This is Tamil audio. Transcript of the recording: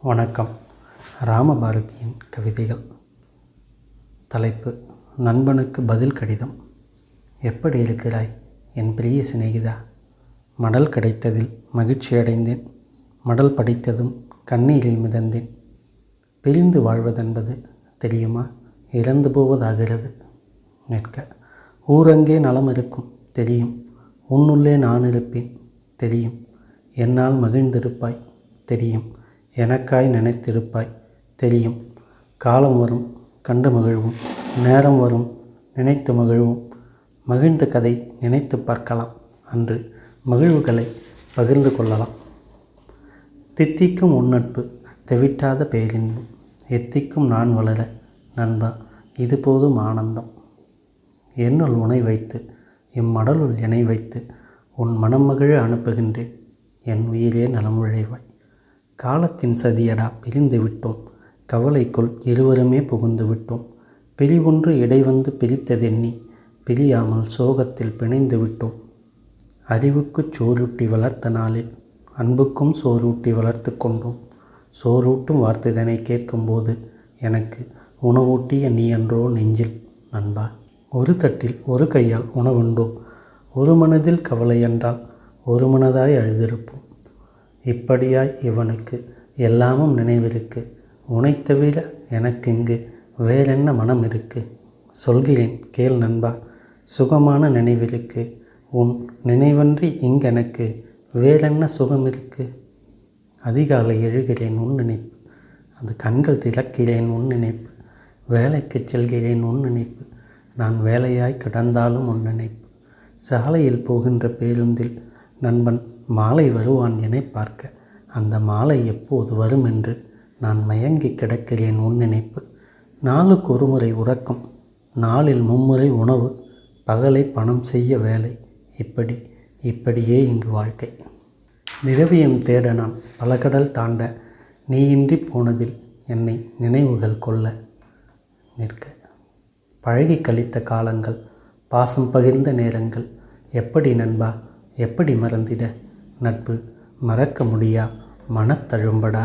வணக்கம். ராமபாரதியின் கவிதைகள். தலைப்பு: நண்பனுக்கு பதில் கடிதம். எப்படி இருக்கிறாய் என் பிரிய சிநேகிதா? மடல் கிடைத்ததில் மகிழ்ச்சியடைந்தேன். மடல் படித்ததும் கண்ணீரில் மிதந்தேன். பிரிந்து வாழ்வதென்பது தெரியுமா? இறந்து போவதாகிறது. நிற்க ஊரங்கே நலம் இருக்கும் தெரியும். உன்னுள்ளே நான் இருப்பேன் தெரியும். என்னால் மகிழ்ந்திருப்பாய் தெரியும். எனக்காய் நினைத்திருப்பாய் தெரியும். காலம் வரும் கண்டு மகிழ்வும், நேரம் வரும் நினைத்து மகிழ்வும். மகிழ்ந்த கதை நினைத்து பார்க்கலாம். அன்று மகிழ்வுகளை பகிர்ந்து கொள்ளலாம். தித்திக்கும் உன்னட்பு தெவிட்டாத பேரின்பம். எத்திக்கும் நான் வளர நண்பா இது போதும் ஆனந்தம். என்னுள் உனை வைத்து இம்மடலுள் எனை வைத்து உன் மனம் மகிழ அனுப்புகின்றேன். என் உயிரே நலம் விழைவாய். காலத்தின் சதியடா பிரிந்து விட்டோம். கவலைக்குள் இருவருமே புகுந்து விட்டோம். பிரிவொன்று இடைவந்து பிரித்ததெண்ணி பிரியாமல் சோகத்தில் பிணைந்து விட்டோம். அறிவுக்குச் சோறூட்டி வளர்த்த நாளில் அன்புக்கும் சோறூட்டி வளர்த்து கொண்டோம். சோறூட்டும் வார்த்தைதனை கேட்கும்போது எனக்கு உணவூட்டிய நீ அன்றோ நெஞ்சில் நண்பா. ஒரு தட்டில் ஒரு கையால் உணவுண்டோம். ஒரு மனதில் கவலை என்றால் ஒரு மனதாய் அழுதிருப்போம். இப்படியாய் இவனுக்கு எல்லாமும் நினைவிருக்கு. உனைத் தவிர எனக்கு இங்கு வேறென்ன மனம் இருக்கு? சொல்கிறேன் கேள் நண்பா. சுகமான நினைவிருக்கு. உன் நினைவன்றி இங்கெனக்கு வேறென்ன சுகம் இருக்கு? அதிகாலை எழுகிறேன் உன் நினைப்பு. அது கண்கள் திறக்கிறேன் உன் நினைப்பு. வேலைக்குச் செல்கிறேன் உன் நினைப்பு. நான் வேலையாய் கிடந்தாலும் உன் நினைப்பு. சாலையில் போகின்ற பேருந்தில் நண்பன் மாலை வருவான் என பார்க்க. அந்த மாலை எப்போது வரும் என்று நான் மயங்கி கிடக்கிறேன் உன் நினைப்பு. நாளுக்கு ஒரு முறை உறக்கம், நாளில் மும்முறை உணவு, பகலை பணம் செய்ய வேலை. இப்படியே இங்கு வாழ்க்கை. திரவியம் தேட நான் பல கடல் தாண்ட நீயின்றி போனதில் என்னை நினைவுகள் கொள்ள. நிற்க பழகி கழித்த காலங்கள், பாசம் பகிர்ந்த நேரங்கள். எப்படி நண்பா எப்படி மறந்திட? நட்பு மறக்க முடியா மனத்தழும்படா.